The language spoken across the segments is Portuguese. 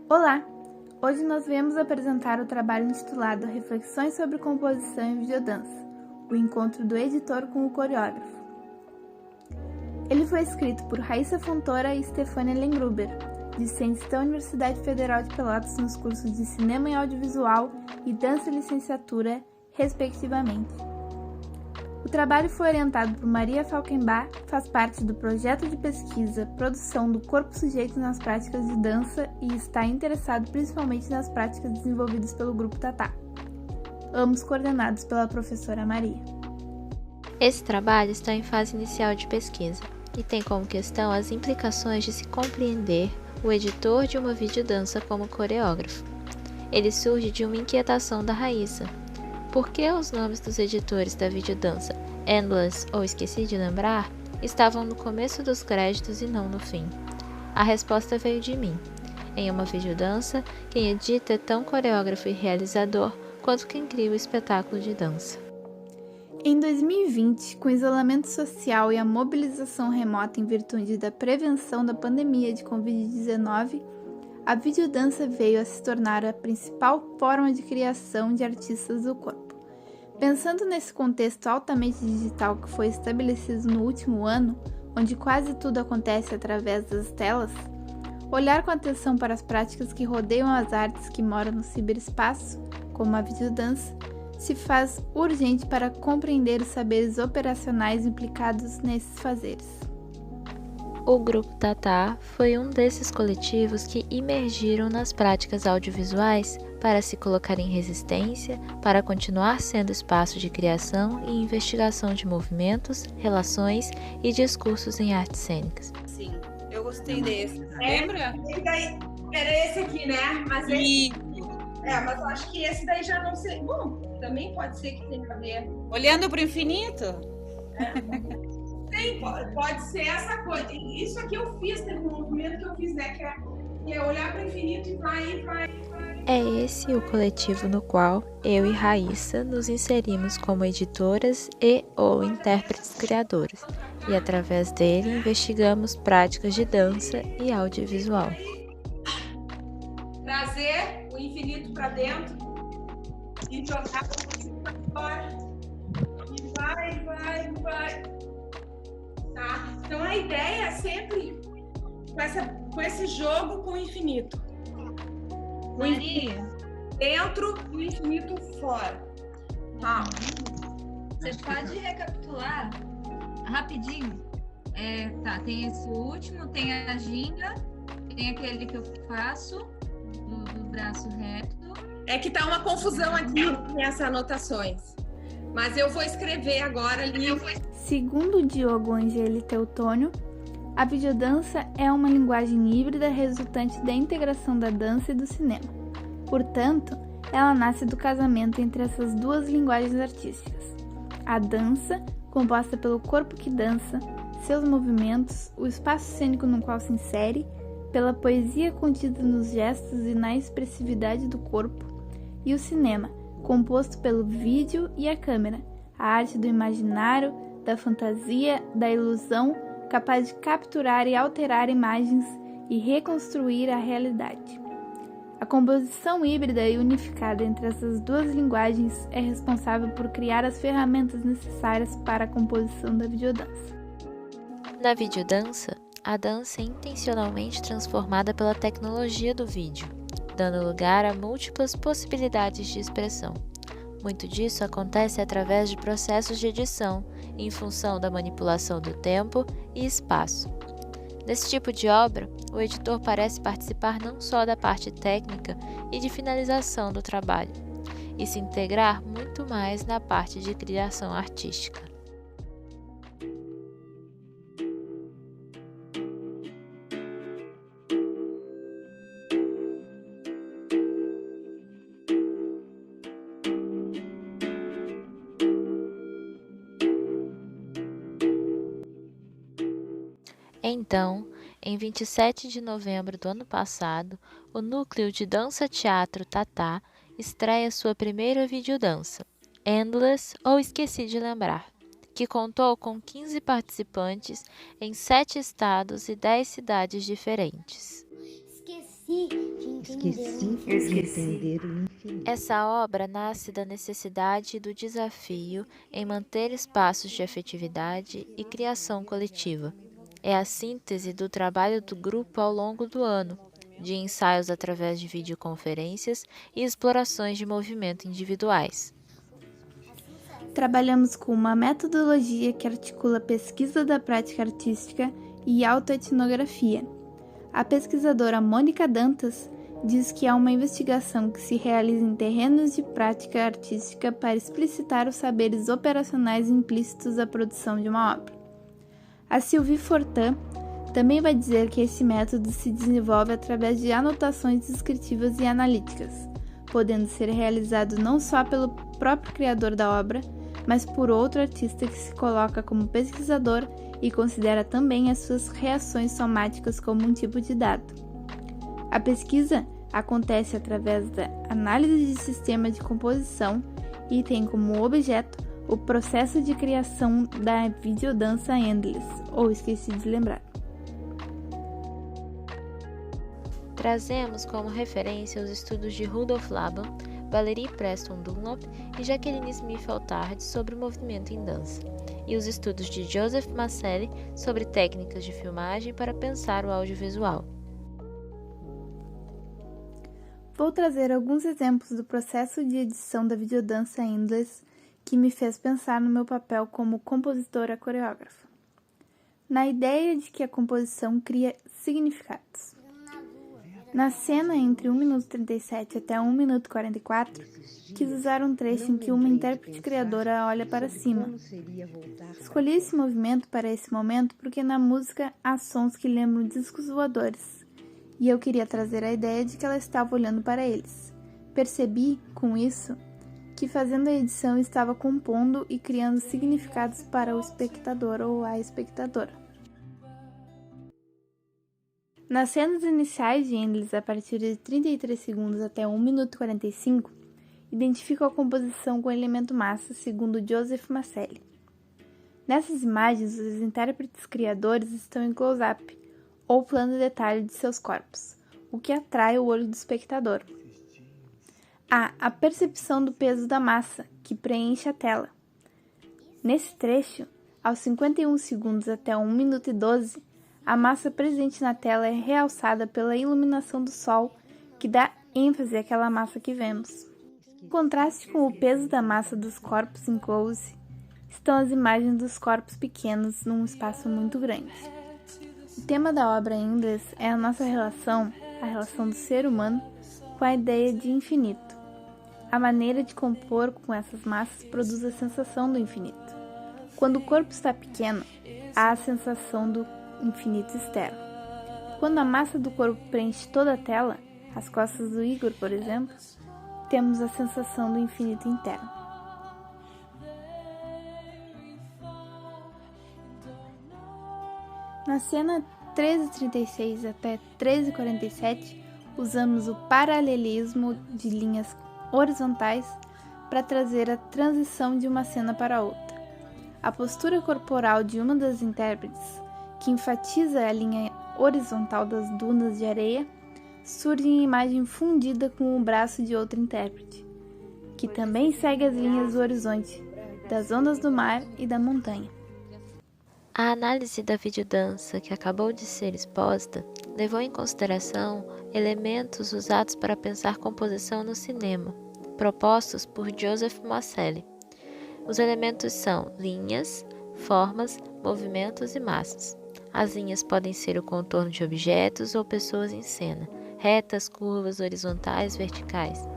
Olá! Hoje nós viemos apresentar o trabalho intitulado Reflexões sobre Composição e Videodança, o encontro do editor com o coreógrafo. Ele foi escrito por Raíssa Fontoura e Stefania Lengruber, discentes da Universidade Federal de Pelotas nos cursos de Cinema e Audiovisual e Dança e Licenciatura, respectivamente. O trabalho foi orientado por Maria Falkenbach, faz parte do projeto de pesquisa Produção do Corpo Sujeito nas Práticas de Dança e está interessado principalmente nas práticas desenvolvidas pelo Grupo Tatá, ambos coordenados pela professora Maria. Esse trabalho está em fase inicial de pesquisa e tem como questão as implicações de se compreender o editor de uma videodança como coreógrafo. Ele surge de uma inquietação da Raíssa. Por que os nomes dos editores da videodança, Endless ou Esqueci de Lembrar, estavam no começo dos créditos e não no fim? A resposta veio de mim. Em uma videodança, quem edita é tão coreógrafo e realizador quanto quem cria o espetáculo de dança. Em 2020, com o isolamento social e a mobilização remota em virtude da prevenção da pandemia de Covid-19, a videodança veio a se tornar a principal forma de criação de artistas do corpo. Pensando nesse contexto altamente digital que foi estabelecido no último ano, onde quase tudo acontece através das telas, olhar com atenção para as práticas que rodeiam as artes que moram no ciberespaço, como a videodança, se faz urgente para compreender os saberes operacionais implicados nesses fazeres. O Grupo Tatá foi um desses coletivos que imergiram nas práticas audiovisuais para se colocar em resistência, para continuar sendo espaço de criação e investigação de movimentos, relações e discursos em artes cênicas. Sim, eu gostei desse. Lembra? Era esse aqui, né? Mas E mas eu acho que esse daí já não sei. Bom, também pode ser que tenha a ver. olhando para o infinito? Tem, pode ser essa coisa. Isso aqui eu fiz, teve um movimento que eu fiz, né? Que é olhar para o infinito e vai. É esse o coletivo no qual eu e Raíssa nos inserimos como editoras e ou intérpretes criadoras, e através dele investigamos práticas de dança e audiovisual. Trazer o infinito para dentro e jogar para fora. E vai. Tá? Então a ideia é sempre com esse jogo com o infinito. Maria, Dentro e o infinito fora. Tá? você pode recapitular rapidinho? Tem esse último, tem a ginga, tem aquele que eu faço do braço reto. É que tá uma confusão aqui nessas anotações. Mas eu vou escrever agora ali. Segundo Diogo Angeli Teutônio, a videodança é uma linguagem híbrida resultante da integração da dança e do cinema. Portanto, ela nasce do casamento entre essas duas linguagens artísticas. A dança, composta pelo corpo que dança, seus movimentos, o espaço cênico no qual se insere, pela poesia contida nos gestos e na expressividade do corpo, e o cinema, composto pelo vídeo e a câmera, a arte do imaginário, da fantasia, da ilusão, capaz de capturar e alterar imagens e reconstruir a realidade. A composição híbrida e unificada entre essas duas linguagens é responsável por criar as ferramentas necessárias para a composição da videodança. Na videodança, a dança é intencionalmente transformada pela tecnologia do vídeo, dando lugar a múltiplas possibilidades de expressão. Muito disso acontece através de processos de edição, em função da manipulação do tempo e espaço. Nesse tipo de obra, o editor parece participar não só da parte técnica e de finalização do trabalho, e se integrar muito mais na parte de criação artística. Então, em 27 de novembro do ano passado, o Núcleo de Dança Teatro Tatá estreia sua primeira videodança, Endless ou Esqueci de Lembrar, que contou com 15 participantes em 7 estados e 10 cidades diferentes. Esqueci de Entender o infinito. Essa obra nasce da necessidade e do desafio em manter espaços de afetividade e criação coletiva. É a síntese do trabalho do grupo ao longo do ano, de ensaios através de videoconferências e explorações de movimento individuais. Trabalhamos com uma metodologia que articula pesquisa da prática artística e autoetnografia. A pesquisadora Mônica Dantas diz que há uma investigação que se realiza em terrenos de prática artística para explicitar os saberes operacionais implícitos à produção de uma obra. A Sylvie Fortin também vai dizer que esse método se desenvolve através de anotações descritivas e analíticas, podendo ser realizado não só pelo próprio criador da obra, mas por outro artista que se coloca como pesquisador e considera também as suas reações somáticas como um tipo de dado. A pesquisa acontece através da análise de sistema de composição e tem como objeto o processo de criação da videodança Endless, ou esqueci de lembrar. Trazemos como referência os estudos de Rudolf Laban, Valerie Preston Dunlop e Jacqueline Smith Altard sobre o movimento em dança, e os estudos de Joseph Maselli sobre técnicas de filmagem para pensar o audiovisual. Vou trazer alguns exemplos do processo de edição da videodança Endless que me fez pensar no meu papel como compositora coreógrafa. Na ideia de que a composição cria significados. Na cena entre 1 minuto 37 até 1 minuto 44, quis usar um trecho em que uma intérprete criadora olha para cima. Escolhi esse movimento para esse momento porque na música há sons que lembram discos voadores, e eu queria trazer a ideia de que ela estava olhando para eles. Percebi, com isso, que fazendo a edição estava compondo e criando significados para o espectador ou a espectadora. Nas cenas iniciais de Endless, a partir de 33 segundos até 1 minuto e 45, identifico a composição com o elemento massa, segundo Joseph Maselli. Nessas imagens, os intérpretes criadores estão em close-up, ou plano detalhe de seus corpos, o que atrai o olho do espectador. Há a percepção do peso da massa, que preenche a tela. Nesse trecho, aos 51 segundos até 1 minuto e 12, a massa presente na tela é realçada pela iluminação do sol, que dá ênfase àquela massa que vemos. Em contraste com o peso da massa dos corpos em close, estão as imagens dos corpos pequenos num espaço muito grande. O tema da obra Endless é a nossa relação, a relação do ser humano, com a ideia de infinito. A maneira de compor com essas massas produz a sensação do infinito. Quando o corpo está pequeno, há a sensação do infinito externo. Quando a massa do corpo preenche toda a tela, as costas do Igor, por exemplo, temos a sensação do infinito interno. Na cena 13:36 até 13:47, usamos o paralelismo de linhas horizontais para trazer a transição de uma cena para outra. A postura corporal de uma das intérpretes, que enfatiza a linha horizontal das dunas de areia, surge em imagem fundida com o braço de outra intérprete, que também segue as linhas do horizonte, das ondas do mar e da montanha. A análise da videodança que acabou de ser exposta levou em consideração elementos usados para pensar composição no cinema, propostos por Joseph Maselli. Os elementos são linhas, formas, movimentos e massas. As linhas podem ser o contorno de objetos ou pessoas em cena, retas, curvas, horizontais, verticais.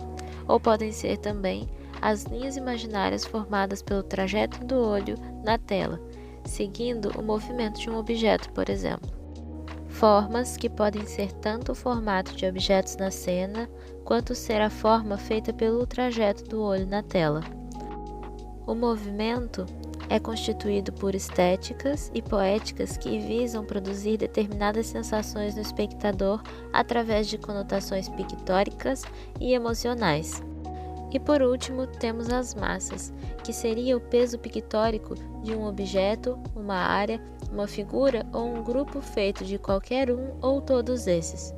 Ou podem ser também as linhas imaginárias formadas pelo trajeto do olho na tela, seguindo o movimento de um objeto, por exemplo. Formas que podem ser tanto o formato de objetos na cena, quanto ser a forma feita pelo trajeto do olho na tela. O movimento é constituído por estéticas e poéticas que visam produzir determinadas sensações no espectador através de conotações pictóricas e emocionais. E por último, temos as massas, que seria o peso pictórico de um objeto, uma área, uma figura ou um grupo feito de qualquer um ou todos esses.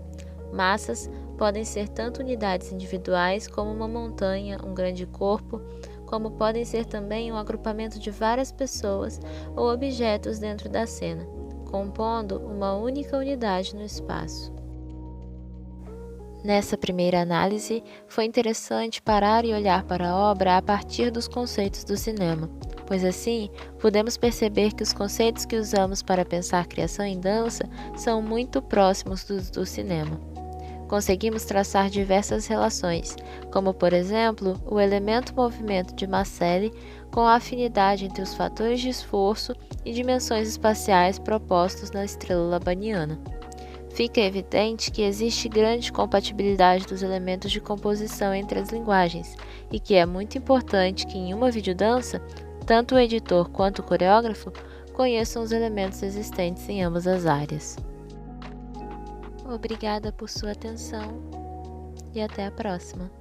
Massas podem ser tanto unidades individuais como uma montanha, um grande corpo, como podem ser também um agrupamento de várias pessoas ou objetos dentro da cena, compondo uma única unidade no espaço. Nessa primeira análise, foi interessante parar e olhar para a obra a partir dos conceitos do cinema, pois assim podemos perceber que os conceitos que usamos para pensar criação em dança são muito próximos dos do cinema. Conseguimos traçar diversas relações, como por exemplo o elemento movimento de Marcelle com a afinidade entre os fatores de esforço e dimensões espaciais propostos na estrela labaniana. Fica evidente que existe grande compatibilidade dos elementos de composição entre as linguagens e que é muito importante que em uma videodança, tanto o editor quanto o coreógrafo conheçam os elementos existentes em ambas as áreas. Obrigada por sua atenção e até a próxima!